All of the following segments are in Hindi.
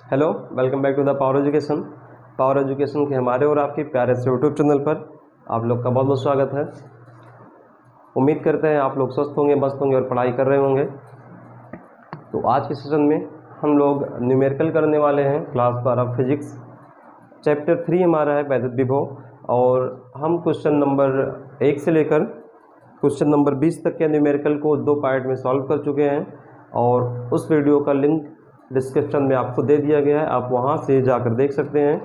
Hello, welcome back to the power education. Power education के हमारे और आपके प्यारे से यूट्यूब चैनल पर आप लोग का बहुत बहुत स्वागत है। उम्मीद करते हैं आप लोग स्वस्थ होंगे, मस्त होंगे और पढ़ाई कर रहे होंगे। तो आज के सेशन में हम लोग न्यूमेरिकल करने वाले हैं क्लास 12 फिजिक्स। चैप्टर 3 हमारा है वैद्युत विभव, और हम क्वेश्चन नंबर 1 से लेकर क्वेश्चन नंबर 20 तक के न्यूमेरिकल को 2 पार्ट में सॉल्व कर चुके हैं, और उस वीडियो का लिंक डिस्क्रिप्शन में आपको दे दिया गया है। आप वहां से जाकर देख सकते हैं,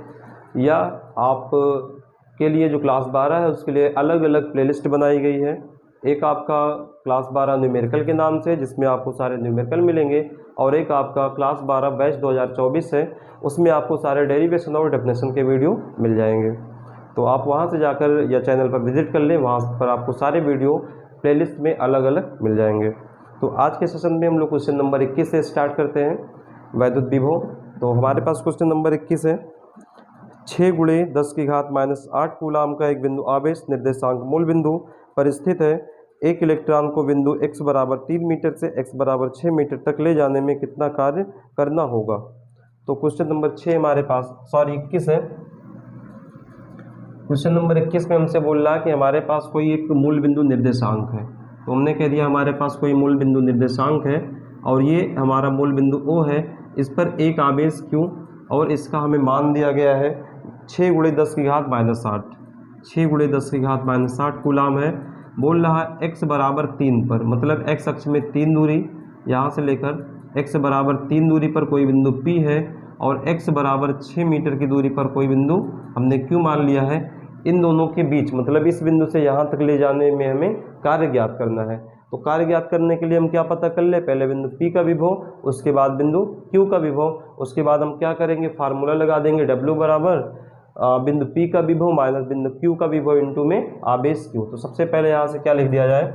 या आप के लिए जो क्लास 12 है उसके लिए अलग अलग प्लेलिस्ट बनाई गई है। एक आपका क्लास 12 न्यूमेरिकल के नाम से, जिसमें आपको सारे न्यूमेरिकल मिलेंगे, और एक आपका क्लास 12 बैच 2024 है, उसमें आपको सारे डेरिवेशन और डेफिनेशन के वीडियो मिल जाएंगे। तो आप वहां से जाकर या चैनल पर विजिट कर लें, वहां पर आपको सारे वीडियो प्लेलिस्ट में अलग अलग मिल जाएंगे। तो आज के सेशन में हम लोग क्वेश्चन नंबर 21 से स्टार्ट करते हैं, वैद्युत विभव। तो हमारे पास क्वेश्चन नंबर 21 है। 6 × 10⁻⁸ कूलाम का एक बिंदु आवेश निर्देशांक मूल बिंदु पर स्थित है। एक इलेक्ट्रॉन को बिंदु x बराबर 3 मीटर से x बराबर 6 मीटर तक ले जाने में कितना कार्य करना होगा। तो क्वेश्चन नंबर 6 हमारे पास 21 है। क्वेश्चन नंबर 21 में हमसे बोल रहा है कि हमारे पास कोई एक मूल बिंदु निर्देशांक है। तो हमने कह दिया हमारे पास कोई मूल बिंदु निर्देशांक है, और ये हमारा मूल बिंदु O है। इस पर एक आवेश Q, और इसका हमें मान दिया गया है 6 × 10⁻⁸। 6 × 10⁻⁸ कूलाम है। बोल रहा है x बराबर 3 पर, मतलब x अक्ष में 3 दूरी, यहाँ से लेकर x बराबर 3 दूरी पर कोई बिंदु P है, और x बराबर 6 मीटर की दूरी पर कोई बिंदु हमने Q मान लिया है। इन दोनों के बीच, मतलब इस बिंदु से यहाँ तक ले जाने में हमें कार्य ज्ञात करना है। तो कार्य ज्ञात करने के लिए हम क्या पता कर ले, पहले बिंदु P का विभव, उसके बाद बिंदु Q का विभव, उसके बाद हम क्या करेंगे, फार्मूला लगा देंगे W बराबर बिंदु P का विभव माइनस बिंदु Q का विभव इंटू में आवेश Q। तो सबसे पहले यहाँ से क्या लिख दिया जाए,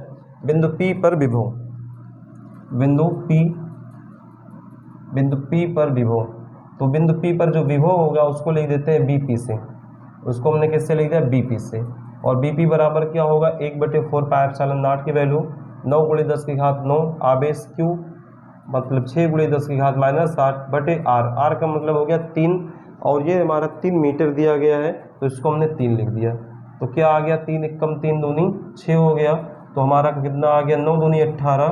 बिंदु P पर विभव, बिंदु P पर विभव। तो बिंदु P पर जो विभव होगा उसको लिख देते हैं BP से। उसको हमने किससे लिख दिया, BP से। और BP बराबर क्या होगा, 1/4πε0 की वैल्यू 9 × 10⁻⁹ आवेश Q, मतलब 6 × 10⁻⁸/r। r का मतलब हो गया 3, और ये हमारा 3 मीटर दिया गया है, तो इसको हमने 3 लिख दिया। तो क्या आ गया, 3 × 3 दूनी 6 हो गया। तो हमारा कितना आ गया, 9 दूनी 18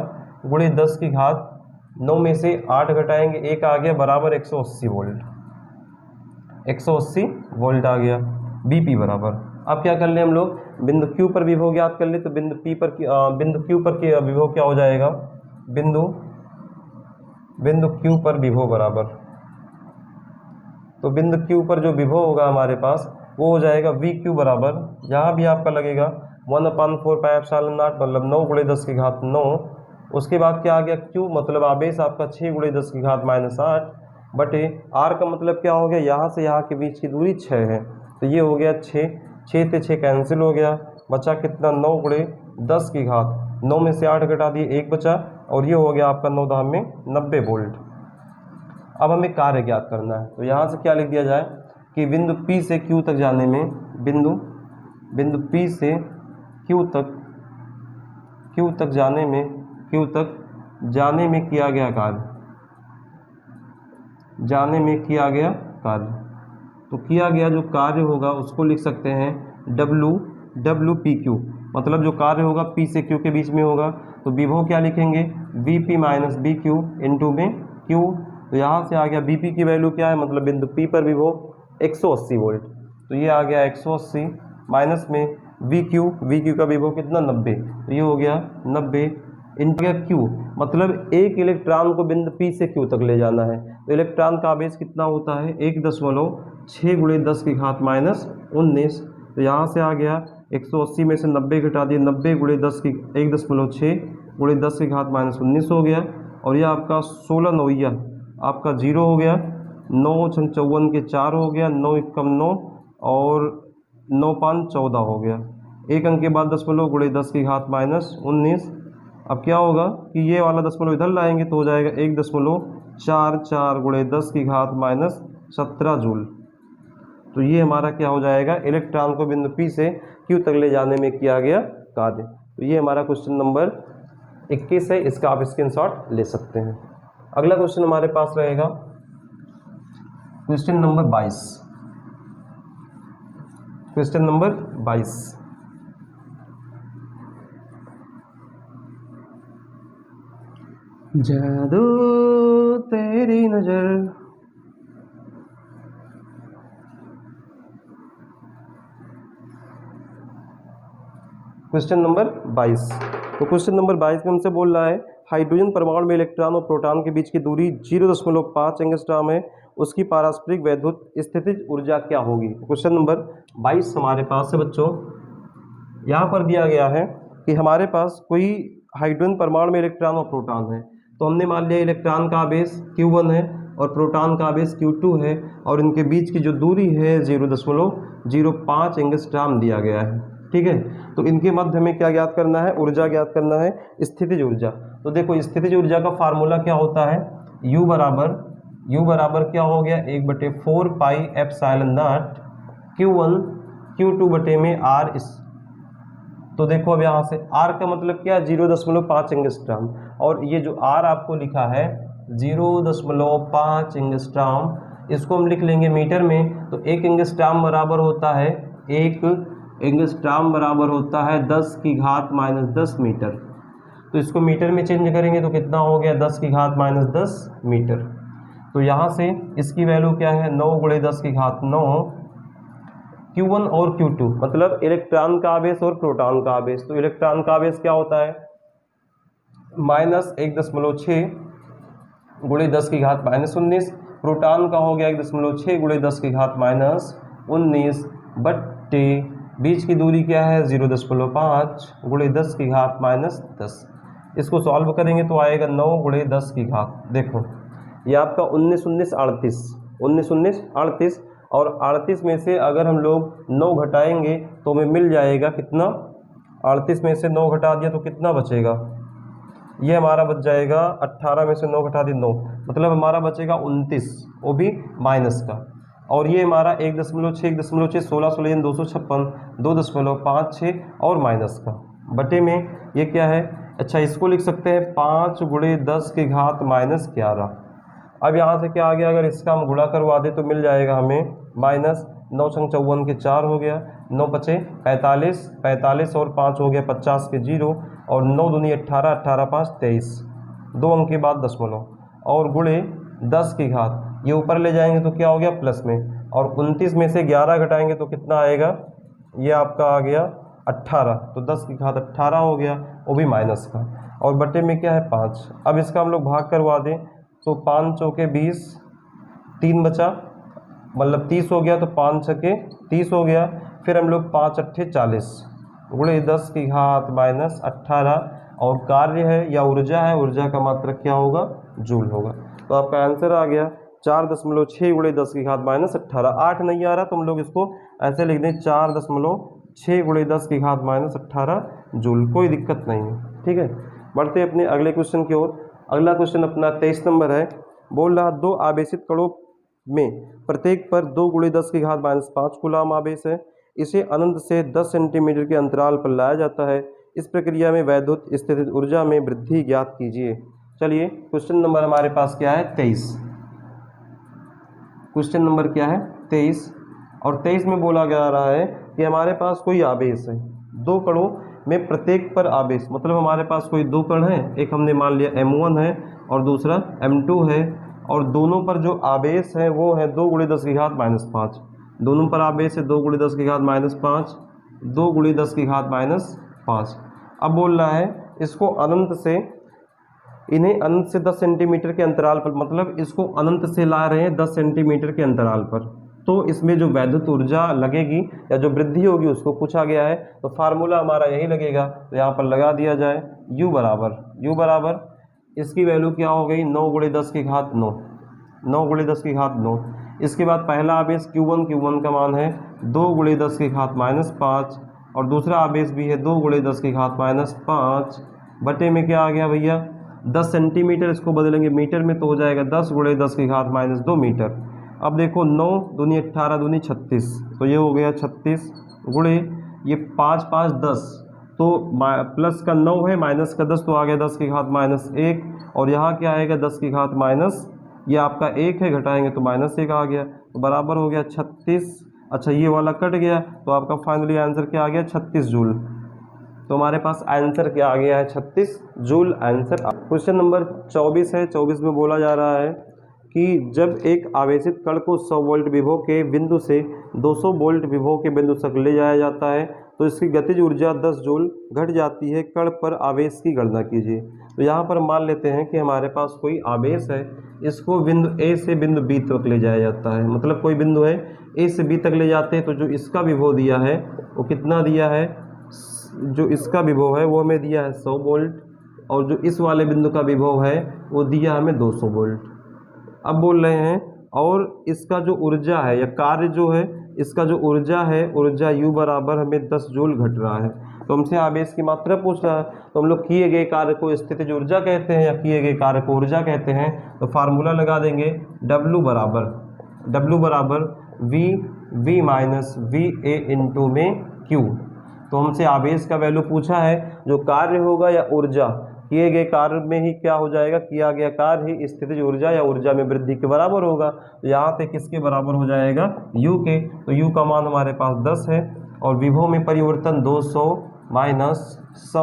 × 10⁻9 में से 8 घटाएंगे, 1 आ गया बराबर 180 वोल्ट। 180 वोल्ट आ गया BP बराबर। अब क्या कर ले हम लोग, बिंदु Q पर विभव ज्ञात कर ले। तो बिंदु Q पर विभव क्या हो जाएगा, बिंदु Q पर विभव बराबर, तो बिंदु Q पर जो विभव होगा हमारे पास वो हो जाएगा VQ बराबर, जहाँ भी आपका लगेगा 1/4πε0, मतलब 9 × 10⁻9। उसके बाद क्या आ गया, Q मतलब आवेश आपका 6 × 10⁻⁸ बटे R का मतलब क्या हो गया, यहाँ से यहाँ के बीच की दूरी 6 है। तो ये हो गया 6 से 6 कैंसिल हो गया, बचा कितना, 9 × 10⁻9 में से 8 घटा दिए, 1 बचा, और ये हो गया आपका 9 धाम में 90 वोल्ट। अब हमें कार्य ज्ञात करना है। तो यहाँ से क्या लिख दिया जाए कि बिंदु P से Q तक जाने में, बिंदु P से Q तक जाने में किया गया कार्य, तो किया गया जो कार्य होगा उसको लिख सकते हैं WPQ, मतलब जो कार्य होगा P से Q के बीच में होगा। तो विभव क्या लिखेंगे, VP माइनस BQ इंटू में Q। तो यहाँ से आ गया BP की वैल्यू क्या है, मतलब बिंदु P पर विभव 180 वोल्ट। तो ये आ गया 180 माइनस में VQ का विभव कितना, 90। तो ये हो गया 90 इंटू Q, मतलब एक इलेक्ट्रॉन को बिंदु P से Q तक ले जाना है। तो इलेक्ट्रॉन का आवेश कितना होता है, 1.6 × 10⁻⁹। तो यहाँ से आ गया 180 में से 90 घटा दिए, 90 × 1.6 × 10⁻⁻19 हो गया, और यह आपका 16 नौया आपका 0 हो गया, 9 × 54 के 4 हो गया, 9 × 9 और 9 × 5 14 हो गया। एक अंक के बाद दशमलव × 10⁻⁻19। अब क्या होगा कि ये वाला दशमलव इधर लाएंगे तो हो जाएगा 1.44 × 10⁻17 जूल। तो ये हमारा क्या हो जाएगा, इलेक्ट्रॉन को बिंदु P से Q तक ले जाने में किया गया कार्य। तो ये हमारा क्वेश्चन नंबर 21 है, इसका आप स्क्रीनशॉट ले सकते हैं। अगला क्वेश्चन हमारे पास रहेगा क्वेश्चन नंबर 22, क्वेश्चन नंबर 22। जादू तेरी नजर, क्वेश्चन नंबर 22। तो क्वेश्चन नंबर 22 में हमसे बोल रहा है हाइड्रोजन परमाणु में इलेक्ट्रॉन और प्रोटॉन के बीच की दूरी 0.5 एंगस्ट्रॉम है, उसकी पारस्परिक वैद्युत स्थितिज ऊर्जा क्या होगी। क्वेश्चन नंबर 22 हमारे पास है बच्चों, यहाँ पर दिया गया है कि हमारे पास कोई हाइड्रोजन परमाणु में इलेक्ट्रॉन और प्रोटॉन है। तो हमने मान लिया इलेक्ट्रॉन का आवेश Q1 है और प्रोटॉन का आवेश Q2 है और इनके बीच की जो दूरी है 0.05 एंगस्ट्रॉम दिया गया है। ठीक है, तो इनके मध्य में क्या ज्ञात करना है, ऊर्जा ज्ञात करना है, स्थितिज ऊर्जा। तो देखो स्थितिज ऊर्जा का फार्मूला क्या होता है, U बराबर क्या हो गया 1/4 pi epsilon not Q1 Q2 बटे में R इस। तो देखो अब यहाँ से R का मतलब क्या है 0.5 एंगस्ट्रॉम, और ये जो R आपको लिखा है 0.5 एंगस्ट्रॉम, इसको हम लिख लेंगे मीटर में। तो 1 एंगस्ट्रॉम बराबर होता है 1 एंगस्ट्रॉम बराबर होता है 10⁻⁻10 मीटर। तो इसको मीटर में चेंज करेंगे तो कितना हो गया 10⁻⁻10 मीटर। तो यहाँ से इसकी वैल्यू क्या है 9 × 10⁹ Q1 और Q2 मतलब इलेक्ट्रॉन का आवेश और प्रोटॉन का आवेश। तो इलेक्ट्रॉन का आवेश क्या होता है -1.6 × 10⁻⁻19, प्रोटॉन का हो गया 1.6 × 10⁻⁻19 बट्टे बीच की दूरी क्या है 0.5 × 10⁻⁻10। इसको सॉल्व करेंगे तो आएगा 9 × 10⁻। देखो ये आपका 19 38 और 38 में से अगर हम लोग 9 घटाएंगे तो हमें मिल जाएगा कितना, 38 में से 9 घटा दिया तो कितना बचेगा, ये हमारा बच जाएगा 18 में से 9 घटा दिए 9, मतलब हमारा बचेगा 29, वो भी माइनस का। और ये हमारा 1.6 1.6 16 256 2.56 और माइनस का बटे में ये क्या है, अच्छा इसको लिख सकते हैं 5 × 10⁻⁻11। अब यहाँ से क्या आ गया, अगर इसका हम गुणा करवा दें तो मिल जाएगा हमें -9 × 54 के 4 हो गया, 9 × 5 = 45 और 5 हो गया 50 के 0 और 9 दूनी 18 18 5 23, 2 अंक के बाद दशमलव और गुणे 10⁻, ये ऊपर ले जाएंगे तो क्या हो गया प्लस में, और 29 में से 11 घटाएंगे तो कितना आएगा, ये आपका आ गया 18, तो 10⁻18 हो गया, वो भी माइनस का, और बटे में क्या है 5। अब इसका हम लोग भाग करवा दें तो 5 चौके 20, 3 बचा मतलब 30 हो गया, तो 5 छके 30 हो गया, फिर हम लोग 5 अट्ठे 40 गुणे 10⁻⁻18 और कार्य है या ऊर्जा है, ऊर्जा का मात्रक क्या होगा जूल होगा। तो आपका आंसर आ गया 4.6 × 10⁻18। 8 नहीं आ रहा तो हम लोग इसको ऐसे लिख दें 4.6 × 10⁻18 जूल, कोई दिक्कत नहीं है। ठीक है, बढ़ते अपने अगले क्वेश्चन की ओर। अगला क्वेश्चन अपना 23 नंबर है, बोल रहा 2 आवेशित कणों में प्रत्येक पर 2 × 10⁻⁻5 कूलाम आवेश है, इसे अनंत से 10 सेंटीमीटर के अंतराल पर लाया जाता है, इस प्रक्रिया में वैद्युत स्थितिज ऊर्जा में वृद्धि ज्ञात कीजिए। चलिए क्वेश्चन नंबर हमारे पास क्या है 23, क्वेश्चन नंबर क्या है 23, और 23 में बोला जा रहा है कि हमारे पास कोई आवेश है, 2 कणों में प्रत्येक पर आवेश, मतलब हमारे पास कोई 2 कण हैं, एक हमने मान लिया M1 है और दूसरा M2 है, और दोनों पर जो आवेश है वो है 2 × 10⁻⁻5, दोनों पर आवेश है 2 × 10⁻⁻5, 2 × 10⁻⁻5। अब बोल रहा है इसको अनंत से, इन्हें अनंत से 10 सेंटीमीटर के अंतराल पर, मतलब इसको अनंत से ला रहे हैं 10 सेंटीमीटर के अंतराल पर, तो इसमें जो वैद्युत ऊर्जा लगेगी या जो वृद्धि होगी उसको पूछा गया है। तो फार्मूला हमारा यही लगेगा, तो यहाँ पर लगा दिया जाए U बराबर इसकी वैल्यू क्या हो गई 9 × 10⁹9, 9 × 10⁹9। इसके बाद पहला आवेश Q1 का मान है 2 × 10⁻⁻5 और दूसरा आवेश भी है 2 × 10⁻⁻5 बटे में क्या आ गया भैया 10 सेंटीमीटर, इसको बदलेंगे मीटर में तो हो जाएगा 10 × 10⁻⁻2 मीटर। अब देखो 9 दूनी 18 दूनी 36, तो ये हो गया 36 गुणे ये 5 5 10, तो प्लस का 9 है माइनस का 10, तो आ गया 10⁻⁻1 और यहाँ क्या आएगा 10⁻, ये आपका 1 है, घटाएंगे तो -1 आ गया, तो बराबर हो गया 36। अच्छा ये वाला कट गया तो आपका फाइनली आंसर क्या आ गया 36 जूल। तो हमारे पास आंसर क्या आ गया है 36 जूल आंसर। क्वेश्चन नंबर 24 है। 24 में बोला जा रहा है कि जब एक आवेशित कण को 100 वोल्ट विभव के बिंदु से 200 वोल्ट विभव के बिंदु तक ले जाया जाता है तो इसकी गतिज ऊर्जा 10 जूल घट जाती है। कण पर आवेश की गणना कीजिए। तो यहाँ पर मान लेते हैं कि हमारे पास कोई आवेश है, इसको बिंदु ए से बिंदु बी तक ले जाया जाता है। मतलब कोई बिंदु है, ए से बी तक ले जाते हैं तो जो इसका विभव दिया है वो कितना दिया है, जो इसका विभव है वो हमें दिया है 100 वोल्ट, और जो इस वाले बिंदु का विभव है वो दिया हमें 200 वोल्ट। अब बोल रहे हैं और इसका जो ऊर्जा है या कार्य जो है, इसका जो ऊर्जा है, ऊर्जा U बराबर हमें 10 जूल घट रहा है। तो हमसे आवेश की मात्रा पूछ रहा है, तो हम लोग किए गए कार्य को स्थितिज ऊर्जा कहते हैं या किए गए कार्य को ऊर्जा कहते हैं। तो फार्मूला लगा देंगे W बराबर V माइनस VA इंटू में Q। तो हमसे आवेश का वैल्यू पूछा है, जो कार्य होगा या ऊर्जा, किए गए कार्य में ही क्या हो जाएगा, किया गया कार्य ही स्थितिज ऊर्जा या ऊर्जा में वृद्धि के बराबर होगा। तो यहाँ पे किसके बराबर हो जाएगा, U के। तो U का मान हमारे पास 10 है और विभव में परिवर्तन 200 माइनस 100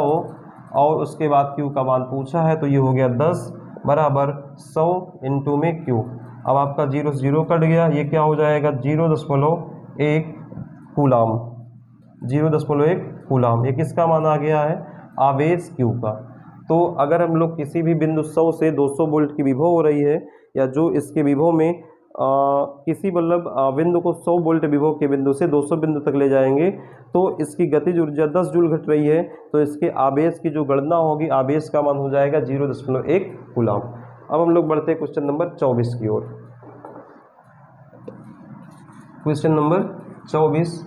और उसके बाद Q का मान पूछा है तो ये हो गया 10 बराबर 100 इंटू में Q। अब आपका 0 से 0 कट गया, ये क्या हो जाएगा 0.1 कूलाम, 0.1 कूलाम। ये किसका मान आ गया है, आवेश Q का। तो अगर हम लोग किसी भी बिंदु 100 से 200 वोल्ट की विभव हो रही है या जो इसके विभव में किसी मतलब बिंदु को 100 वोल्ट विभव के बिंदु से 200 बिंदु तक ले जाएंगे तो इसकी गतिज ऊर्जा 10 जूल घट रही है, तो इसके आवेश की जो गणना होगी, आवेश का मान हो जाएगा 0.1 कूलाम। अब हम लोग बढ़ते हैं क्वेश्चन नंबर 24 की ओर। क्वेश्चन नंबर 24,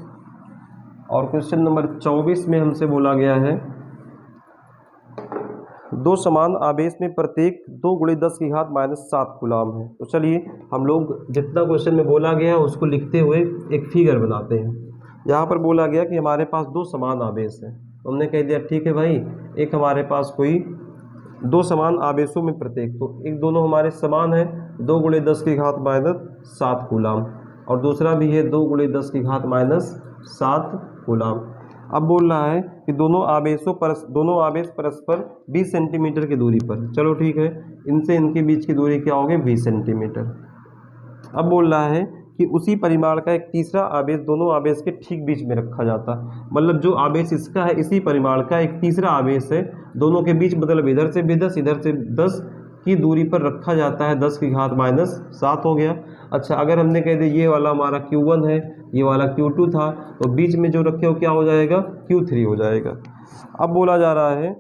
और क्वेश्चन नंबर 24 में हमसे बोला गया है दो समान आवेश में प्रत्येक 2 × 10⁻⁷ कूलाम है। तो चलिए हम लोग जितना क्वेश्चन में बोला गया है उसको लिखते हुए एक फिगर बनाते हैं। यहाँ पर बोला गया कि हमारे पास 2 समान आवेश हैं, तो हमने कह दिया ठीक है भाई, एक हमारे पास कोई 2 समान आवेशों में प्रत्येक, तो एक दोनों हमारे समान है 2 × 10⁻⁷ कूलाम, और दूसरा भी है 2 × 10⁻⁷ कूलाम। अब बोल रहा है कि दोनों आवेश परस्पर 20 सेंटीमीटर की दूरी पर, चलो ठीक है, इनसे इनके बीच की दूरी क्या होगी 20 सेंटीमीटर। अब बोल रहा है कि उसी परिमाण का एक तीसरा आवेश दोनों आवेश के ठीक बीच में रखा जाता, मतलब जो आवेश इसका है इसी परिमाण का एक तीसरा आवेश है दोनों के बीच, मतलब इधर से भी 10 इधर से 10 की दूरी पर रखा जाता है, 10⁻⁷ हो गया। अच्छा अगर हमने कह दिया ये वाला हमारा Q1 है, ये वाला Q2 था, तो बीच में जो रखे हो क्या हो जाएगा Q3 हो जाएगा। अब बोला जा रहा है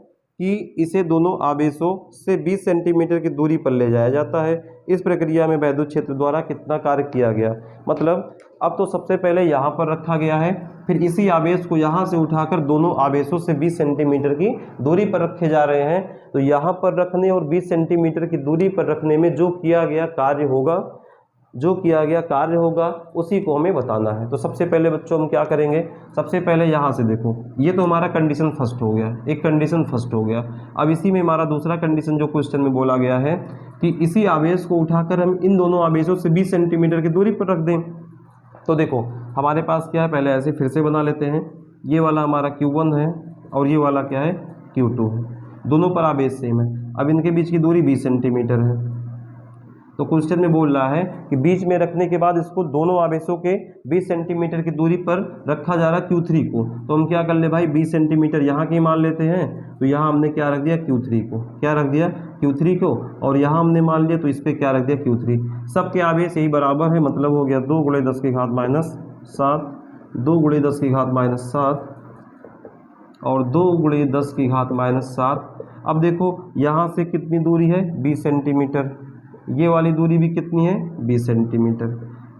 कि इसे दोनों आवेशों से 20 सेंटीमीटर की दूरी पर ले जाया जाता है। इस प्रक्रिया में वैद्युत क्षेत्र द्वारा कितना कार्य किया गया, मतलब अब तो सबसे पहले यहाँ पर रखा गया है, फिर इसी आवेश को यहाँ से उठाकर दोनों आवेशों से 20 सेंटीमीटर की दूरी पर रखे जा रहे हैं। तो यहाँ पर रखने और 20 सेंटीमीटर की दूरी पर रखने में जो किया गया कार्य होगा उसी को हमें बताना है। तो सबसे पहले बच्चों हम क्या करेंगे, सबसे पहले यहाँ से देखो, ये तो हमारा कंडीशन फर्स्ट हो गया, एक कंडीशन फर्स्ट हो गया। अब इसी में हमारा दूसरा कंडीशन जो क्वेश्चन में बोला गया है कि इसी आवेश को उठाकर हम इन दोनों आवेशों से 20 सेंटीमीटर की दूरी पर रख दें। तो देखो हमारे पास क्या है, पहले ऐसे फिर से बना लेते हैं, ये वाला हमारा Q1 है और ये वाला क्या है Q2 है, दोनों पर आवेश सेम है। अब इनके बीच की दूरी 20 सेंटीमीटर है। तो क्वेश्चन में बोल रहा है कि बीच में रखने के बाद इसको दोनों आवेशों के 20 सेंटीमीटर की दूरी पर रखा जा रहा है Q3 को। तो हम क्या कर ले भाई, 20 सेंटीमीटर यहाँ की मान लेते हैं, तो यहाँ हमने क्या रख दिया Q3 को, क्या रख दिया Q3 को, और यहाँ हमने मान लिया तो इस पर क्या रख दिया Q3। सबके आवेश यही बराबर है, मतलब हो गया 2 × 10⁻⁷, 2 × 10⁻⁷ और 2 × 10⁻⁷। अब देखो यहाँ से कितनी दूरी है 20 सेंटीमीटर, ये वाली दूरी भी कितनी है 20 सेंटीमीटर।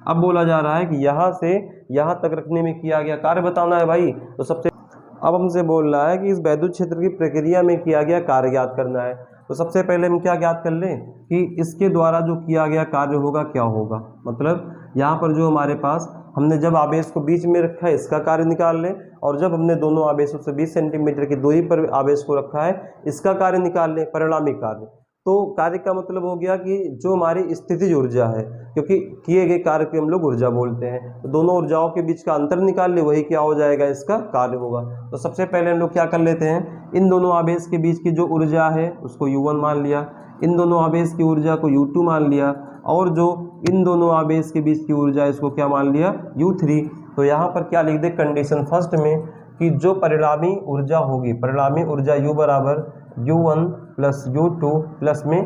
अब बोला जा रहा है कि यहाँ से यहाँ तक रखने में किया गया कार्य बताना है भाई। तो सबसे अब हमसे बोल रहा है कि इस वैद्युत क्षेत्र की प्रक्रिया में किया गया कार्य ज्ञात करना है। तो सबसे पहले हम क्या ज्ञात कर लें कि इसके द्वारा जो किया गया कार्य होगा क्या होगा, मतलब यहाँ पर जो हमारे पास हमने जब आवेश को बीच में रखा है इसका कार्य निकाल लें, और जब हमने दोनों आवेशों से 20 सेंटीमीटर की दूरी पर आवेश को रखा है इसका कार्य निकाल लें, परिणामी कार्य। तो कार्य का मतलब हो गया कि जो हमारी स्थितिज ऊर्जा है, क्योंकि किए गए कार्य को हम लोग ऊर्जा बोलते हैं, तो दोनों ऊर्जाओं के बीच का अंतर निकाल ले, वही क्या हो जाएगा, इसका कार्य होगा। तो सबसे पहले हम लोग क्या कर लेते हैं, इन दोनों आवेश के बीच की जो ऊर्जा है उसको U1 मान लिया, इन दोनों आवेश की ऊर्जा को U2 मान लिया, और जो इन दोनों आवेश के बीच की ऊर्जा है इसको क्या मान लिया, U3। तो यहाँ पर क्या लिख दे कंडीशन फर्स्ट में कि जो परिणामी ऊर्जा होगी, परिणामी ऊर्जा U बराबर U1 प्लस U2 प्लस में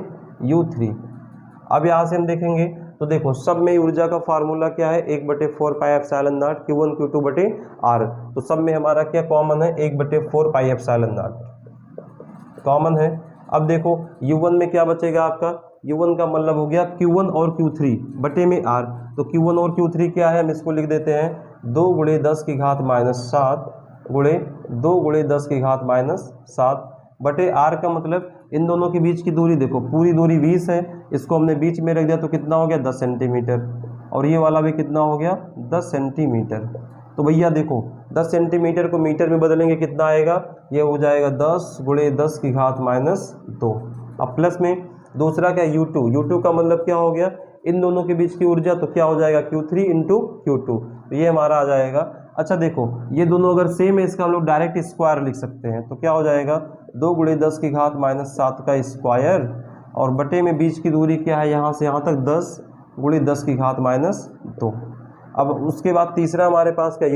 U3। अब यहाँ से हम देखेंगे तो देखो सब में ऊर्जा का फार्मूला क्या है, 1/4 pi epsilon not Q1 Q2 बटे R। तो सब में हमारा क्या कॉमन है, 1/4 पाई एप्सिलॉन नॉट कॉमन है। अब देखो U1 में क्या बचेगा आपका, U1 का मतलब हो गया Q1 और Q3 बटे में R। तो Q1 और Q3 क्या है, हम इसको लिख देते हैं 2 × 10 की घात -7 गुणे 2 × 10 की घात -7 बटे R का मतलब इन दोनों के बीच की दूरी देखो, पूरी दूरी 20 है, इसको हमने बीच में रख दिया तो कितना हो गया 10 सेंटीमीटर, और ये वाला भी कितना हो गया 10 सेंटीमीटर। तो भैया देखो 10 सेंटीमीटर को मीटर में बदलेंगे कितना आएगा, ये हो जाएगा 10 × 10 की घात -2। अब प्लस में दूसरा क्या U2 का मतलब क्या हो गया, इन दोनों के बीच की ऊर्जा, तो क्या हो जाएगा Q3 × Q2, तो ये हमारा आ जाएगा। अच्छा देखो ये दोनों अगर सेम है, इसका हम लोग डायरेक्ट स्क्वायर लिख सकते हैं, तो क्या हो जाएगा 2 × 10 की घात -7 का स्क्वायर, और बटे में बीच की दूरी क्या है यहाँ से यहाँ तक 10 × 10 की घात -2। अब उसके बाद तीसरा हमारे पास क्या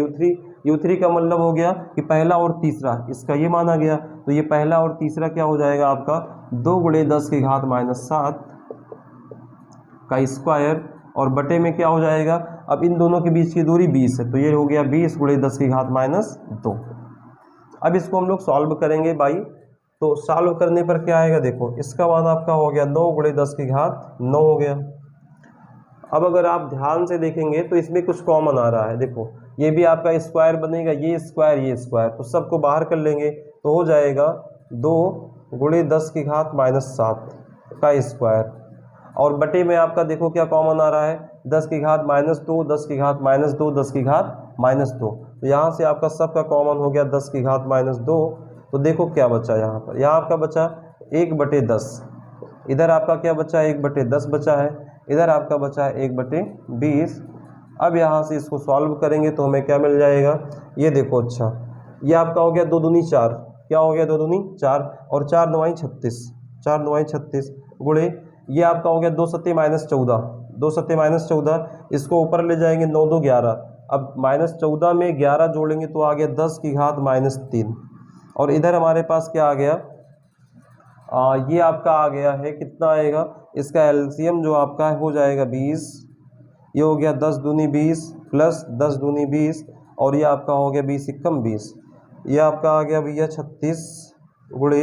U3 का मतलब हो गया कि पहला और तीसरा, इसका ये माना गया, तो ये पहला और तीसरा क्या हो जाएगा आपका 2 × 10 की घात -7 का स्क्वायर, और बटे में क्या हो जाएगा, अब इन दोनों के बीच की दूरी 20 है, तो ये हो गया 20 × 10 की घात -2। अब इसको हम लोग सॉल्व करेंगे भाई, तो सॉल्व करने पर क्या आएगा, देखो इसका मान आपका हो गया 9 × 10 की घात 9 हो गया। अब अगर आप ध्यान से देखेंगे तो इसमें कुछ कॉमन आ रहा है, देखो ये भी आपका स्क्वायर बनेगा, ये स्क्वायर, तो सबको बाहर कर लेंगे तो हो जाएगा 2 × 10 की घात -7 का स्क्वायर, और बटे में आपका देखो क्या कॉमन आ रहा है, 10 की घात -2, 10 की घात -2, 10 की घात -2, तो यहाँ से आपका सबका कॉमन हो गया 10 की घात -2। तो देखो क्या बचा यहाँ पर, यहाँ आपका बचा 1/10, इधर आपका क्या बचा है 1/10 बचा है, इधर आपका बचा है 1/20। अब यहाँ से इसको सॉल्व करेंगे तो हमें क्या मिल जाएगा, ये देखो अच्छा ये आपका हो गया 2 दूनी 4, क्या हो गया 2 दूनी 4, और 4 9 36, 4 9 36 गुणे ये आपका हो गया 2 सत्ते -14, 2 सत्ते -14, इसको ऊपर ले जाएंगे 9 2 11, अब -14 में 11 जोड़ेंगे तो आ गया 10 की घात -3, और इधर हमारे पास क्या आ गया, ये आपका आ गया है कितना आएगा, इसका एलसीएम जो आपका हो जाएगा 20, ये हो गया 10 दूनी 20 प्लस 10 दूनी 20, और ये आपका हो गया 20 × 20, ये आपका आ गया भैया 36 गुणे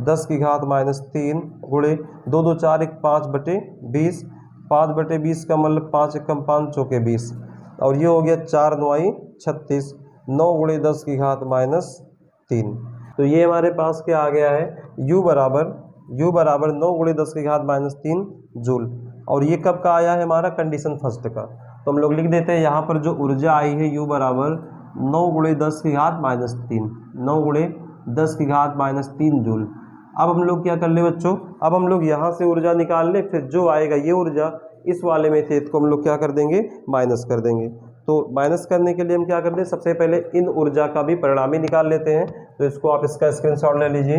10 की घात -3 गुणे 2 2 4 1 5/20, 5/20 का मतलब 5 × 5 चौके 20, और ये हो गया 4 9 36, 9 × 10 की घात -3। तो ये हमारे पास क्या आ गया है, U बराबर 9 × 10 की घात -3 जूल, और ये कब का आया है हमारा, कंडीशन फर्स्ट का। तो हम लोग लिख देते हैं यहाँ पर जो ऊर्जा आई है U बराबर 9 × 10 की घात -3, 9 × 10 की घात -3 जूल। अब हम लोग क्या कर ले बच्चों, अब हम लोग यहाँ से ऊर्जा निकाल ले, फिर जो आएगा ये ऊर्जा इस वाले में से इसको हम लोग क्या कर देंगे, माइनस कर देंगे। तो माइनस करने के लिए हम क्या करते हैं, सबसे पहले इन ऊर्जा का भी परिणामी निकाल लेते हैं। तो इसको आप इसका स्क्रीनशॉट ले लीजिए।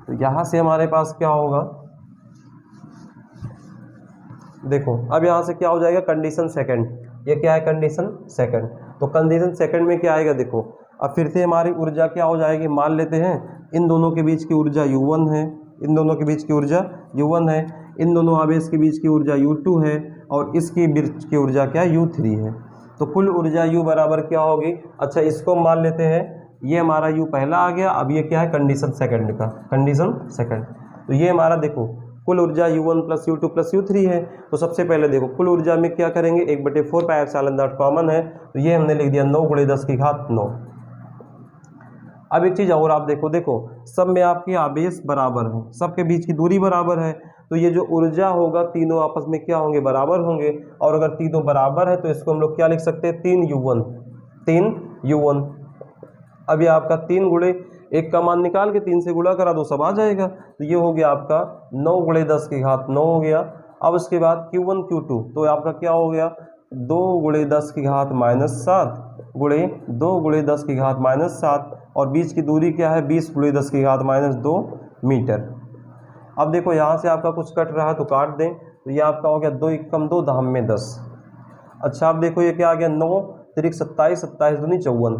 तो यहाँ से हमारे पास क्या होगा, देखो अब यहाँ से क्या हो जाएगा, कंडीशन सेकंड। ये क्या है, कंडीशन सेकंड। तो कंडीशन सेकंड में क्या आएगा, देखो अब फिर से हमारी ऊर्जा क्या हो जाएगी, मान लेते हैं इन दोनों के बीच की ऊर्जा U1 है, इन दोनों के बीच की ऊर्जा U1 है, इन दोनों आवेश के बीच की ऊर्जा U2 है, और इसकी बीच की ऊर्जा क्या है, U3 है। तो कुल ऊर्जा U बराबर क्या होगी, अच्छा इसको मान लेते हैं, ये हमारा U पहला आ गया। अब ये क्या है, कंडीशन सेकंड का, कंडीशन सेकंड। तो ये हमारा देखो कुल ऊर्जा U1 + U2 + U3 है। तो सबसे पहले देखो कुल ऊर्जा में क्या करेंगे, 1/4 पाई एप्सिलॉन नॉट कॉमन है, तो ये हमने लिख दिया 9 × 10 की घात 9। अब एक चीज़ और आप देखो सब में आपके आवेश बराबर हैं, सबके बीच की दूरी बराबर है, तो ये जो ऊर्जा होगा तीनों आपस में क्या होंगे, बराबर होंगे। और अगर तीनों बराबर है तो इसको हम लोग क्या लिख सकते हैं, 3U1। अब ये आपका 3 × 1 का मान निकाल के 3 से गुणा करा दो, सब आ जाएगा। तो ये हो गया आपका 9 गुणे 10 की घात 9 हो गया। अब उसके बाद Q1 Q2 तो आपका क्या हो गया 2 गुणे 10 की घात -7 गुणे 2 गुणे 10 की घात -7 और बीच की दूरी क्या है 20 गुणे 10 की घात -2 मीटर। अब देखो यहाँ से आपका कुछ कट रहा है तो काट दें, तो ये आपका हो गया 2 एकम 2 दहम में 10। अच्छा अब देखो ये क्या आ गया 9 तिरिक 27 27 दूनी 54,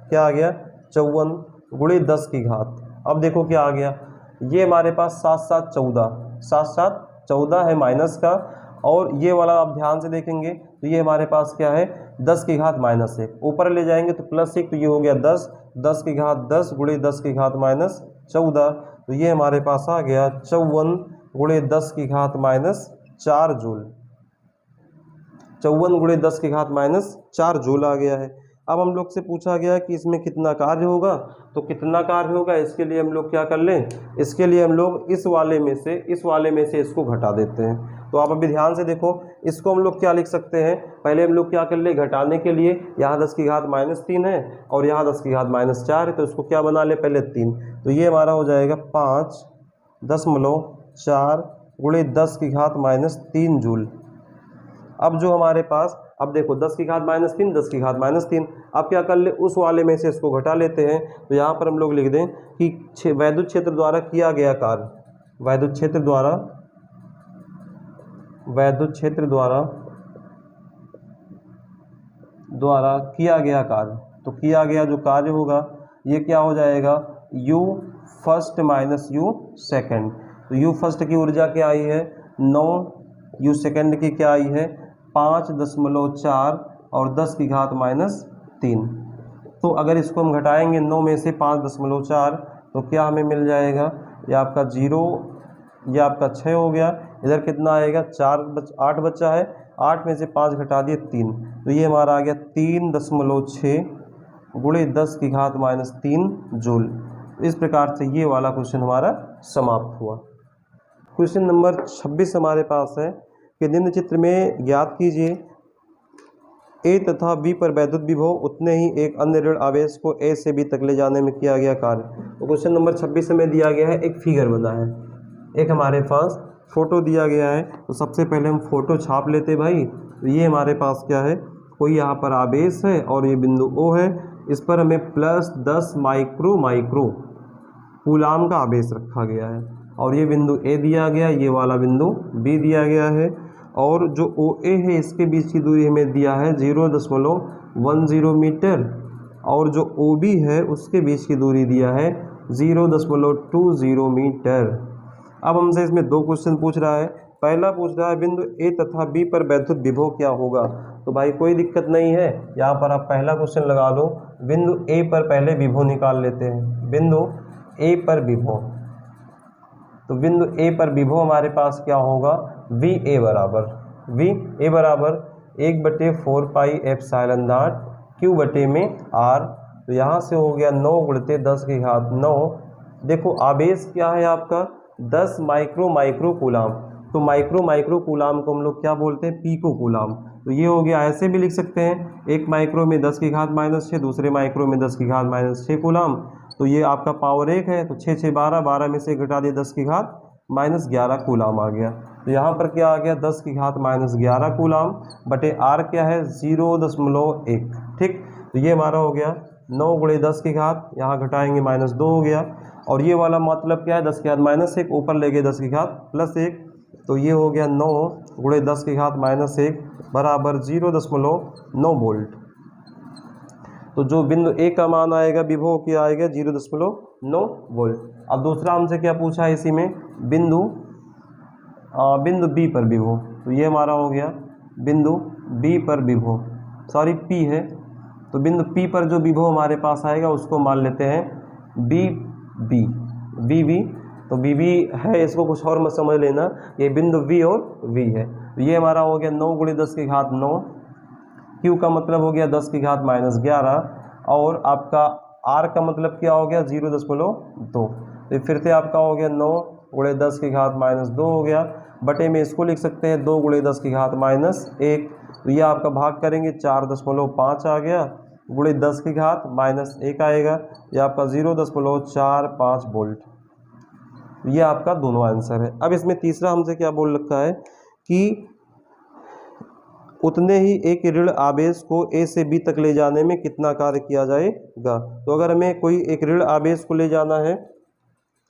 क्या आ गया 54 गुणे 10 की घात। अब देखो क्या आ गया, ये हमारे पास 7 7 14 7 7 14 है माइनस का, और ये वाला आप ध्यान से देखेंगे तो ये हमारे पास क्या है 10 की घात -1, ऊपर ले जाएंगे तो +1, तो ये हो गया 10 10 की घात 10 गुणे 10 की घात -14, तो ये हमारे पास आ गया 54 गुणे 10 की घात -4 जूल। 54 गुणे 10 की घात -4 जूल आ गया है। अब हम लोग से पूछा गया कि इसमें कितना कार्य होगा, तो कितना कार्य होगा इसके लिए हम लोग क्या कर लें, इसके लिए हम लोग इस वाले में से इसको घटा देते हैं। तो आप अभी ध्यान से देखो, इसको हम लोग क्या लिख सकते हैं, पहले हम लोग क्या कर ले घटाने के लिए, यहाँ 10 की घात -3 है और यहाँ 10 की घात -4 है, तो इसको क्या बना ले पहले 3, तो ये हमारा हो जाएगा 5.4 गुणे 10 की घात -3 जूल। अब जो हमारे पास, अब देखो 10 की घात -3 10 की घात -3, अब क्या कर ले उस वाले में से इसको घटा लेते हैं, तो यहाँ पर हम लोग लिख दें कि वैद्युत क्षेत्र द्वारा किया गया कार्य, वैद्युत क्षेत्र द्वारा किया गया कार्य, तो किया गया जो कार्य होगा ये क्या हो जाएगा U first minus U second. तो U फर्स्ट की ऊर्जा क्या आई है 9, U सेकेंड की क्या आई है 5.4 और 10 की घात -3। तो अगर इसको हम घटाएंगे 9 में से 5.4 तो क्या हमें मिल जाएगा, ये आपका 0, ये आपका 6 हो गया, इधर कितना आएगा 8 बचा है, 8 में से 5 घटा दिए 3, तो ये हमारा आ गया 3.6 गुणे 10 की घात -3 जूल। इस प्रकार से ये वाला क्वेश्चन हमारा समाप्त हुआ। क्वेश्चन नंबर 26 हमारे पास है कि निम्न चित्र में ज्ञात कीजिए ए तथा बी पर वैद्युत विभव उतने ही एक अन्य ऋण आवेश को ए से बी तक ले जाने में किया गया कार्य। तो क्वेश्चन नंबर 26 में दिया गया है, एक फिगर बना है, एक हमारे पास फोटो दिया गया है। तो सबसे पहले हम फोटो छाप लेते भाई। तो ये हमारे पास क्या है, कोई यहाँ पर आवेश है और ये बिंदु O है, इस पर हमें +10 माइक्रो कूलाम का आवेश रखा गया है, और ये बिंदु A दिया गया, ये वाला बिंदु B दिया गया है, और जो OA है इसके बीच की दूरी हमें दिया है 0.10 मीटर, और जो OB है उसके बीच की दूरी दिया है 0.20 मीटर। अब हमसे इसमें 2 क्वेश्चन पूछ रहा है। पहला पूछ रहा है बिंदु A तथा B पर वैद्युत विभव क्या होगा। तो भाई कोई दिक्कत नहीं है, यहाँ पर आप पहला क्वेश्चन लगा लो, बिंदु A पर पहले विभव निकाल लेते हैं। बिंदु A पर विभव, तो बिंदु A पर विभव हमारे पास क्या होगा, VA बराबर 1/4πε0 Q बटे में R। तो यहाँ से हो गया 9 गुणित 10 की घात 9। देखो आवेश क्या है आपका 10 माइक्रो कूलाम, तो माइक्रो कूलाम को हम लोग क्या बोलते हैं, पिको कूलाम। तो ये हो गया, ऐसे भी लिख सकते हैं, एक माइक्रो में 10 की घात -6, दूसरे माइक्रो में 10 की घात -6 कूलाम। तो ये आपका पावर 1 है, तो 6 6 12, 12 में से घटा दिए 10 की घात -11 कूलाम आ गया। तो यहाँ पर क्या आ गया 10 की घात -11 कूलाम बटे R क्या है 0.1। ठीक, तो ये हमारा हो गया 9 गुणे 10 की घात, यहाँ घटाएंगे -2 हो गया, और ये वाला मतलब क्या है 10 की घात -1, ऊपर ले गए 10 की घात +1, तो ये हो गया 9 गुणे 10 की घात -1 बराबर 0.9 वोल्ट। तो जो बिंदु A का मान आएगा विभव क्या आएगा 0.9 वोल्ट। अब दूसरा हमसे क्या पूछा है इसी में, बिंदु B पर विभव। तो ये हमारा हो गया बिंदु B पर विभव, सॉरी P है, तो बिंदु P पर जो विभव हमारे पास आएगा उसको मान लेते हैं BB। तो BB है, इसको कुछ और मत समझ लेना, ये बिंदु V और V है। तो ये हमारा हो गया 9 गुणे 10 की घात 9, Q का मतलब हो गया 10 की घात -11, और आपका R का मतलब क्या हो गया 0.2। तो फिर से आपका हो गया 9 गुणे 10 की घात -2 हो गया, बटे में इसको लिख सकते हैं 2 गुणे 10 की घात -1। तो ये आपका भाग करेंगे 4.5 आ गया, गुणे 10 की घात माइनस 1 आएगा। ये आपका 0.45 वोल्ट। ये आपका दोनों आंसर है। अब इसमें तीसरा हमसे क्या बोल रखा है कि उतने ही एक ऋण आवेश को ए से बी तक ले जाने में कितना कार्य किया जाएगा। तो अगर हमें कोई एक ऋण आवेश को ले जाना है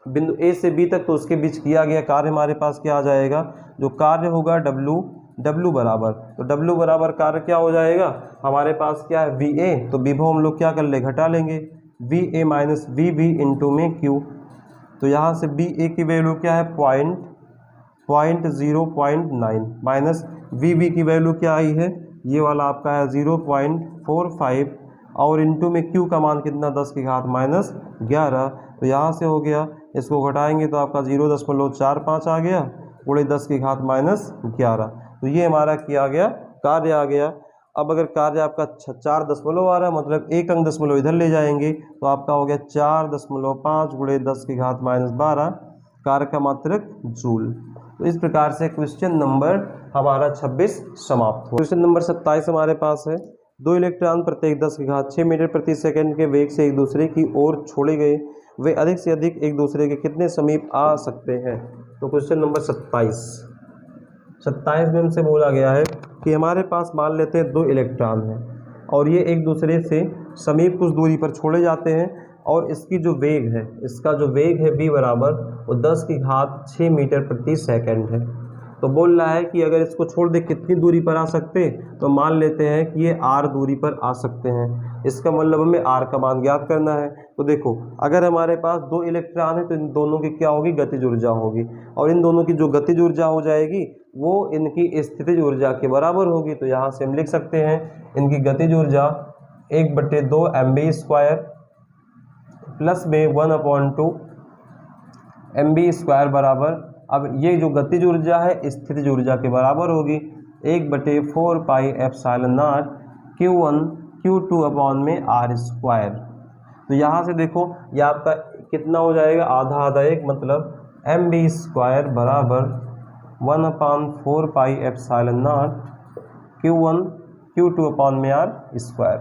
बिंदु ए से बी तक, तो उसके बीच किया गया कार्य हमारे पास क्या आ जाएगा, जो कार्य होगा W बराबर, तो W बराबर कार्य क्या हो जाएगा हमारे पास, क्या है VA, तो विभव हम लोग क्या कर ले, घटा लेंगे, VA माइनस VB इंटू में Q। तो यहाँ से BA की वैल्यू क्या है 0.9 माइनस VB की वैल्यू क्या आई है, ये वाला आपका है 0.45 और इंटू में Q का मान कितना 10 की घात माइनस 11। तो यहाँ से हो गया, इसको घटाएंगे तो आपका 0.45 आ गया गुणे 10 की घात माइनस 11। तो ये हमारा किया गया कार्य आ गया। अब अगर कार्य आपका 4 दशमलव आ रहा है, मतलब एक अंक दशमलव इधर ले जाएंगे तो आपका हो गया 4.5 गुणे 10 की घात माइनस 12 कार्य का मात्रक जूल। तो इस प्रकार से क्वेश्चन नंबर हमारा 26 समाप्त हो। क्वेश्चन नंबर 27 हमारे पास है, 2 इलेक्ट्रॉन प्रत्येक 10 की घात 6 मीटर प्रति सेकंड के वेग से एक दूसरे की ओर छोड़े गए, वे अधिक से अधिक एक दूसरे के कितने समीप आ सकते हैं। तो क्वेश्चन नंबर 27 में हमसे बोला गया है कि हमारे पास मान लेते हैं 2 इलेक्ट्रॉन हैं और ये एक दूसरे से समीप कुछ दूरी पर छोड़े जाते हैं और इसकी जो वेग है, इसका जो वेग है v बराबर वो 10 की घात 6 मीटर प्रति सेकंड है। तो बोल रहा है कि अगर इसको छोड़ दे कितनी दूरी पर आ सकते, तो मान लेते हैं कि ये r दूरी पर आ सकते हैं। इसका मतलब हमें r का मान ज्ञात करना है। तो देखो, अगर हमारे पास 2 इलेक्ट्रॉन है तो इन दोनों की क्या होगी, गतिज ऊर्जा होगी, और इन दोनों की जो गतिज ऊर्जा हो जाएगी वो इनकी स्थितिज ऊर्जा के बराबर होगी। तो यहाँ से हम लिख सकते हैं इनकी गतिज ऊर्जा 1/2 mv² प्लस में 1/2 mv² बराबर, अब ये जो गतिज ऊर्जा है स्थितिज ऊर्जा के बराबर होगी 1/4 pi epsilon not Q1 Q2 upon में r²। तो यहाँ से देखो ये आपका कितना हो जाएगा, आधा आधा एक, मतलब mv² बराबर 1/4 pi epsilon not Q1 Q2 upon में r²।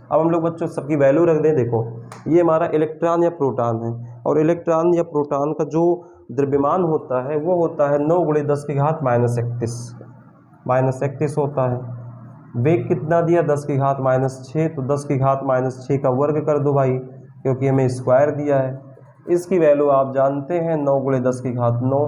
अब हम लोग बच्चों सबकी वैल्यू रख दें। देखो ये हमारा इलेक्ट्रॉन या प्रोटॉन है, और इलेक्ट्रॉन या प्रोटॉन का जो द्रव्यमान होता है वो होता है 9 गुणे 10 की घात माइनस 31 होता है। वेग कितना दिया 10 की घात माइनस 6, तो 10 की घात माइनस 6 का वर्ग कर दो भाई, क्योंकि हमें स्क्वायर दिया है। इसकी वैल्यू आप जानते हैं 9 गुणे 10 की घात 9।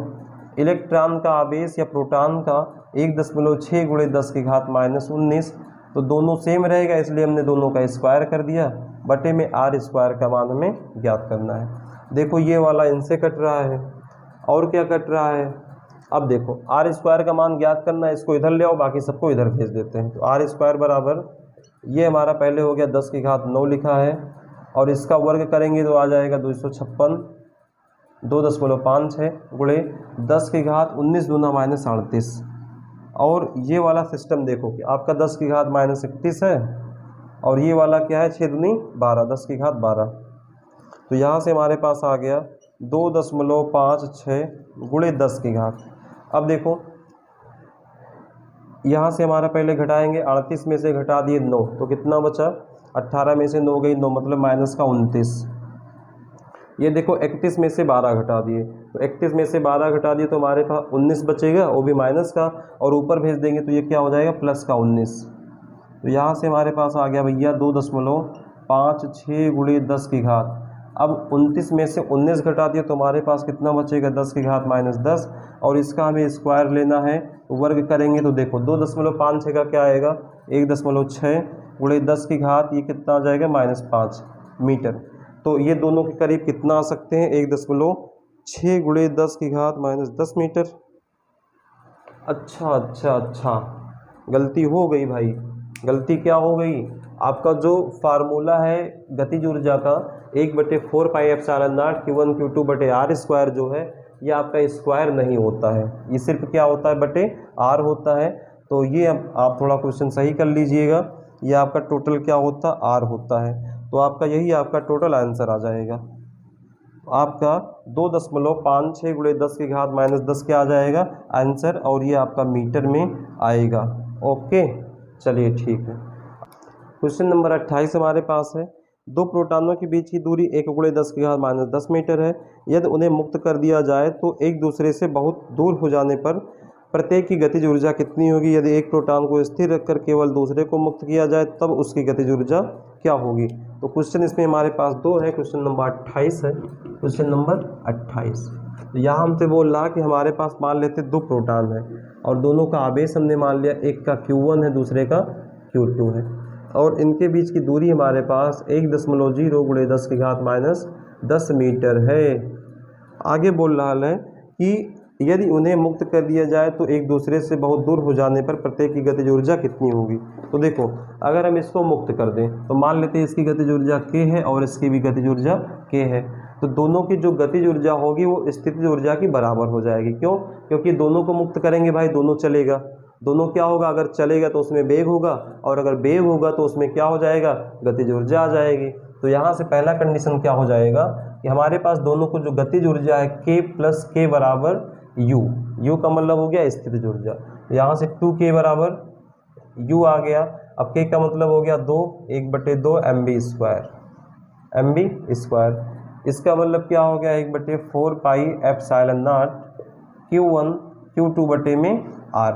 इलेक्ट्रॉन का आवेश या प्रोटॉन का 1.6 गुणे 10 की घात माइनस 19, तो दोनों सेम रहेगा इसलिए हमने दोनों का स्क्वायर कर दिया, बटे में r² का मान हमें ज्ञात करना है। देखो ये वाला इनसे कट रहा है, और क्या कट रहा है, अब देखो r² का मान ज्ञात करना है, इसको इधर ले आओ, बाकी सबको इधर भेज देते हैं। तो r² बराबर ये हमारा पहले हो गया 10 की घात 9 लिखा है, और इसका वर्ग करेंगे तो आ जाएगा 256 2.56 गुणे 10 की घात 19 दूना माइनस 38। और ये वाला सिस्टम देखो कि आपका 10 की घात माइनस 31 है, और ये वाला क्या है 6 दूनी 12 10 की घात 12। तो यहाँ से हमारे पास आ गया 2.56 गुणे 10 की घात। अब देखो यहाँ से हमारा पहले घटाएंगे, 38 में से घटा दिए 9 तो कितना बचा, 18 में से 9 गई 9, मतलब माइनस का 29। ये देखो 31 में से 12 घटा दिए, तो 31 में से 12 घटा दिए तो हमारे पास 19 बचेगा, वो भी माइनस का, और ऊपर भेज देंगे तो ये क्या हो जाएगा प्लस का 19। तो यहाँ से हमारे पास आ गया भैया 2.56 गुणे 10 की घात। अब 29 में से 19 घटा दिए तो हमारे पास कितना बचेगा 10 की घात माइनस 10, और इसका हमें स्क्वायर लेना है तो वर्ग करेंगे तो देखो 2.56 का क्या आएगा 1.6 गुणे 10 की घात, ये कितना आ जाएगा -5 मीटर। तो ये दोनों के करीब कितना आ सकते हैं 1.6 गुणे 10 की घात माइनस 10 मीटर। अच्छा, गलती हो गई भाई। गलती क्या हो गई, आपका जो फार्मूला है गतिज ऊर्जा का 1/4 pi epsilon not Q1 Q2 बटे r² जो है, ये आपका स्क्वायर नहीं होता है, ये सिर्फ क्या होता है बटे r होता है। तो ये आप थोड़ा क्वेश्चन सही कर लीजिएगा, ये आपका टोटल क्या होता है r होता है। तो आपका यही आपका टोटल आंसर आ जाएगा, आपका 2.56 गुणे 10 की घात माइनस 10 क्या आ जाएगा आंसर, और ये आपका मीटर में आएगा। ओके चलिए ठीक है। क्वेश्चन नंबर 28 हमारे पास है, दो प्रोटॉनों के बीच की दूरी 1×10⁻⁻10 मीटर है। यदि उन्हें मुक्त कर दिया जाए तो एक दूसरे से बहुत दूर हो जाने पर प्रत्येक की गतिज ऊर्जा कितनी होगी। यदि एक प्रोटॉन को स्थिर रखकर केवल दूसरे को मुक्त किया जाए तब उसकी गतिज ऊर्जा क्या होगी। तो क्वेश्चन इसमें हमारे पास दो है, क्वेश्चन नंबर 28 है, क्वेश्चन नंबर 28। तो यहाँ हमसे बोल रहा कि हमारे पास मान लेते दो प्रोटॉन है और दोनों का आवेश हमने मान लिया, एक का Q1 है दूसरे का Q2 है, और इनके बीच की दूरी हमारे पास 1.0×10⁻⁻10 मीटर है। आगे बोल रहा है कि यदि उन्हें मुक्त कर दिया जाए तो एक दूसरे से बहुत दूर हो जाने पर प्रत्येक की गतिज ऊर्जा कितनी होगी। तो देखो, अगर हम इसको मुक्त कर दें तो मान लेते हैं इसकी गतिज ऊर्जा k है और इसकी भी गतिज ऊर्जा k है, तो दोनों की जो गतिज ऊर्जा होगी वो स्थितिज ऊर्जा की बराबर हो जाएगी। क्यों? क्योंकि दोनों को मुक्त करेंगे भाई, दोनों चलेगा, दोनों क्या होगा, अगर चलेगा तो उसमें वेग होगा और अगर वेग होगा तो उसमें क्या हो जाएगा, गतिज ऊर्जा आ जाएगी। तो यहाँ से पहला कंडीशन क्या हो जाएगा कि हमारे पास दोनों को जो गतिज ऊर्जा है k + k बराबर u, u का मतलब हो गया स्थितिज ऊर्जा, तो यहाँ से 2k बराबर u आ गया। अब k का मतलब हो गया 2, 1/2 mv², इसका मतलब क्या हो गया 1/4πε0 q1 q2 में r,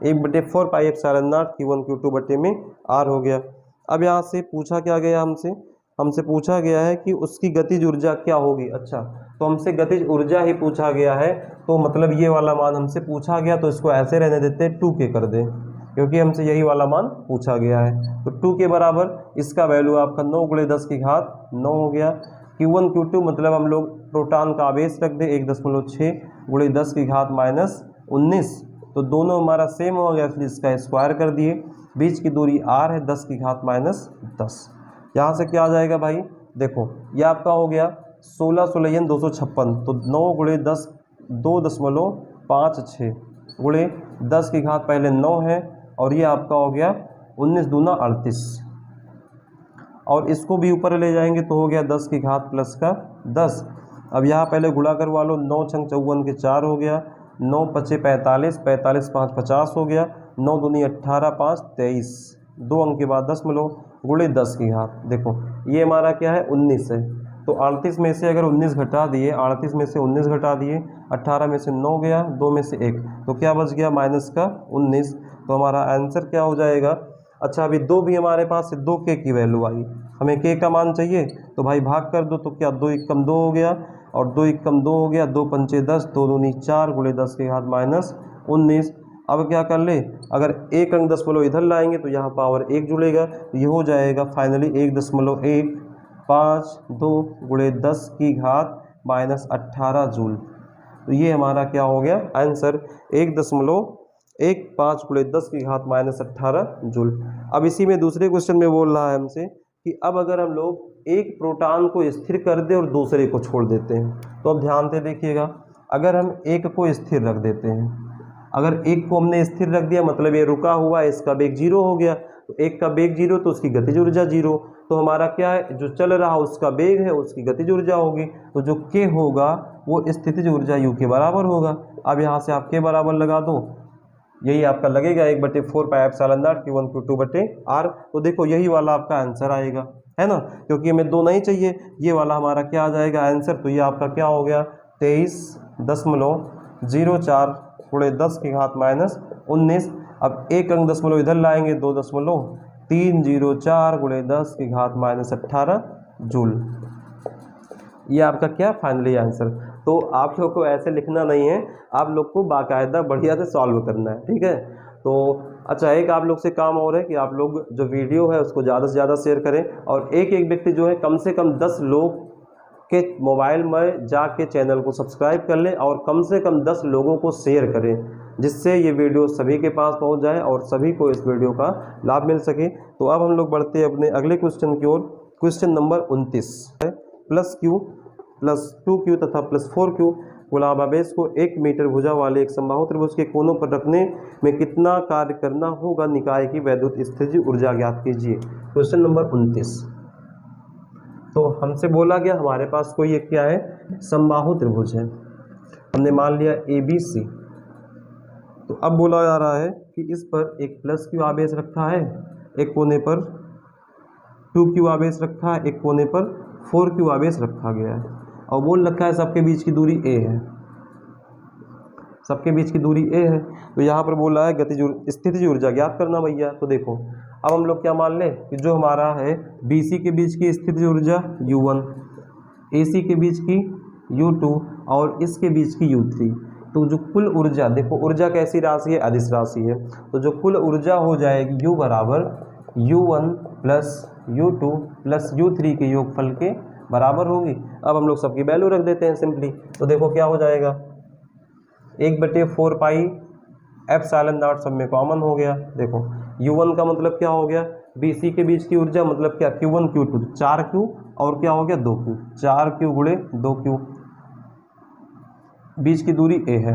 1/4πε0 q1 q2 में r हो गया। अब यहाँ से पूछा क्या गया, हमसे पूछा गया है कि उसकी गतिज ऊर्जा क्या होगी। अच्छा, तो हमसे गतिज ऊर्जा ही पूछा गया है, तो मतलब ये वाला मान हमसे पूछा गया, तो इसको ऐसे रहने देते 2k कर दें, क्योंकि हमसे यही वाला मान पूछा गया है। तो 2k बराबर इसका वैल्यू आपका 9×10�9 हो गया। Q1 Q2 मतलब हम लोग प्रोटॉन का आवेश रख दें 1.6×10⁻⁻19, तो दोनों हमारा सेम हो गया, इसलिए इसका स्क्वायर कर दिए। बीच की दूरी r है 10⁻⁻10। यहाँ से क्या आ जाएगा भाई, देखो ये आपका हो गया 16 16 256, तो 9×10 2.56 गुणे 10 की घात पहले 9 है और ये आपका हो गया 19 दूना 38, और इसको भी ऊपर ले जाएंगे तो हो गया 10 की घात प्लस का 10। अब यहाँ पहले गुणा करवा लो, 9 छंग 54 के 4 हो गया, 9 पचे 45, 45 5 50 हो गया, 9 दूनी 18 5 23, 2 अंक के बाद 10 मिलो गुणे 10 की घात। देखो ये हमारा क्या है 19 है, तो 38 में से अगर 19 घटा दिए, 38 में से 19 घटा दिए, 18 में से 9 गया, 2 में से 1, तो क्या बच गया माइनस का 19। तो हमारा आंसर क्या हो जाएगा। अच्छा, अभी 2 भी हमारे पास है, 2k की वैल्यू आई, हमें k का मान चाहिए, तो भाई भाग कर दो, तो क्या 2 × 2 हो गया और 2 × 2 हो गया, 2 पंचे 10, 2 दूनी 4 गुणे 10 की घात -19। अब क्या कर ले, अगर 1 अंक 10 इधर लाएंगे तो यहाँ पावर 1 जुड़ेगा, तो ये हो जाएगा फाइनली 1.152 गुणे 10 की घात -18 जूल। तो ये हमारा क्या हो गया आंसर, 1.15 गुणे 10 की घात -18 जूल। अब इसी में दूसरे क्वेश्चन में बोल रहा है हमसे कि अब अगर हम लोग एक प्रोटॉन को स्थिर कर दें और दूसरे को छोड़ देते हैं, तो अब ध्यान से देखिएगा, अगर हम एक को स्थिर रख देते हैं, अगर एक को हमने स्थिर रख दिया मतलब ये रुका हुआ है, इसका वेग 0 हो गया, तो एक का वेग 0 तो उसकी गतिज ऊर्जा 0, तो हमारा क्या है, जो चल रहा उसका वेग है उसकी गतिज ऊर्जा होगी, तो जो k होगा वो स्थितिज ऊर्जा u के बराबर होगा। अब यहाँ से आप k बराबर लगा दो, यही आपका लगेगा 1/4πε0 Q1 Q2/r। तो देखो यही वाला आपका आंसर आएगा, है ना, क्योंकि हमें 2 नहीं चाहिए, ये वाला हमारा क्या आ जाएगा आंसर। तो ये आपका क्या हो गया 23.04 गुणे 10 की घात -19। अब 1 अंक 10 इधर लाएंगे, 2.304 गुणे 10 की घात -18 जूल। ये आपका क्या फाइनली आंसर। तो आप लोग को ऐसे लिखना नहीं है, आप लोग को बाकायदा बढ़िया से सॉल्व करना है, ठीक है। तो अच्छा, एक आप लोग से काम और है कि आप लोग जो वीडियो है उसको ज़्यादा से ज़्यादा शेयर करें, और एक एक व्यक्ति जो है कम से कम 10 लोग के मोबाइल में जाके चैनल को सब्सक्राइब कर लें और कम से कम 10 लोगों को शेयर करें, जिससे ये वीडियो सभी के पास पहुंच जाए और सभी को इस वीडियो का लाभ मिल सके। तो अब हम लोग बढ़ते हैं अपने अगले क्वेश्चन की ओर। क्वेश्चन नंबर 29 है, +q + 2q तथा +4q गुलाब आवेश को 1 मीटर भुजा वाले एक समबाहु त्रिभुज के कोनों पर रखने में कितना कार्य करना होगा, निकाय की वैद्युत स्थितिज ऊर्जा ज्ञात कीजिए। Question number 29। तो हमसे बोला गया हमारे पास कोई एक क्या है, समबाहु त्रिभुज है, हमने मान लिया ABC। तो अब बोला जा रहा है कि इस पर एक +q आवेश रखा है एक कोने पर 2q आवेश रखा है, एक कोने पर 4q आवेश रखा गया है और बोल रखा है सबके बीच की दूरी a है, सबके बीच की दूरी a है। तो यहाँ पर बोल रहा है गतिज स्थितिज ऊर्जा ज्ञात करना भैया। तो देखो अब हम लोग क्या मान लें कि जो हमारा है BC के बीच की स्थितिज ऊर्जा U1, AC के बीच की U2 और इसके बीच की U3। तो जो कुल ऊर्जा, देखो ऊर्जा कैसी राशि है, अदिश राशि है, तो जो कुल ऊर्जा हो जाएगी U बराबर U1 plus U2 plus U3 के योगफल के बराबर होगी। अब हम लोग सबकी वैल्यू रख देते हैं सिंपली। तो देखो क्या हो जाएगा, 1/4 पाई एप्सिलॉन नॉट सब में कॉमन हो गया। देखो U1 का मतलब क्या हो गया, BC के बीच की ऊर्जा मतलब क्या, Q1 Q2 4Q और क्या हो गया 2Q, 4Q गुणे 2Q, बीच की दूरी a है,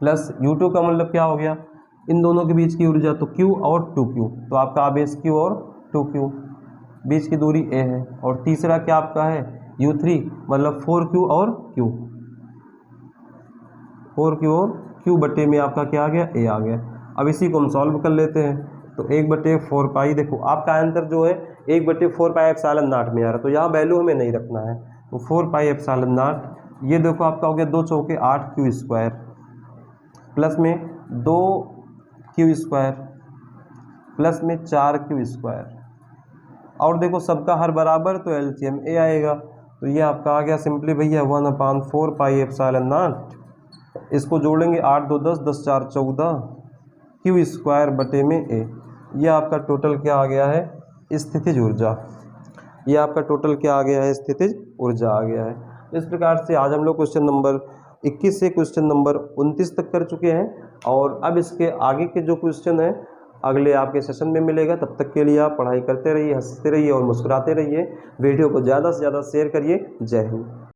प्लस U2 का मतलब क्या हो गया, इन दोनों के बीच की ऊर्जा तो Q और 2Q, तो आपका आवेश Q और 2Q, बीच की दूरी a है, और तीसरा क्या आपका है U3 मतलब 4Q और Q, 4Q और Q बटे में आपका क्या आ गया a आ गया। अब इसी को हम सॉल्व कर लेते हैं। तो 1/4 पाई, देखो आपका आंसर जो है 1/4 पाई एप्सिलॉन नॉट में आ रहा है, तो यहाँ वैल्यू हमें नहीं रखना है। तो 4 पाई एप्सिलॉन नॉट, ये देखो आपका हो गया 2 चौके 8Q स्क्वायर प्लस में 2Q स्क्वायर प्लस में 4Q स्क्वायर, और देखो सबका हर बराबर तो LCM a आएगा। तो ये आपका आ गया सिंपली भैया 1/4 पाई एप्सिलॉन नॉट, इसको जोड़ेंगे 8 2 10 10 4 14 Q स्क्वायर बटे में a। ये आपका टोटल क्या आ गया है, स्थितिज ऊर्जा। ये आपका टोटल क्या आ गया है, स्थितिज ऊर्जा आ गया है। इस प्रकार से आज हम लोग क्वेश्चन नंबर 21 से क्वेश्चन नंबर 29 तक कर चुके हैं, और अब इसके आगे के जो क्वेश्चन हैं अगले आपके सेशन में मिलेगा। तब तक के लिए आप पढ़ाई करते रहिए, हंसते रहिए और मुस्कुराते रहिए। वीडियो को ज़्यादा से ज़्यादा शेयर करिए। जय हिंद।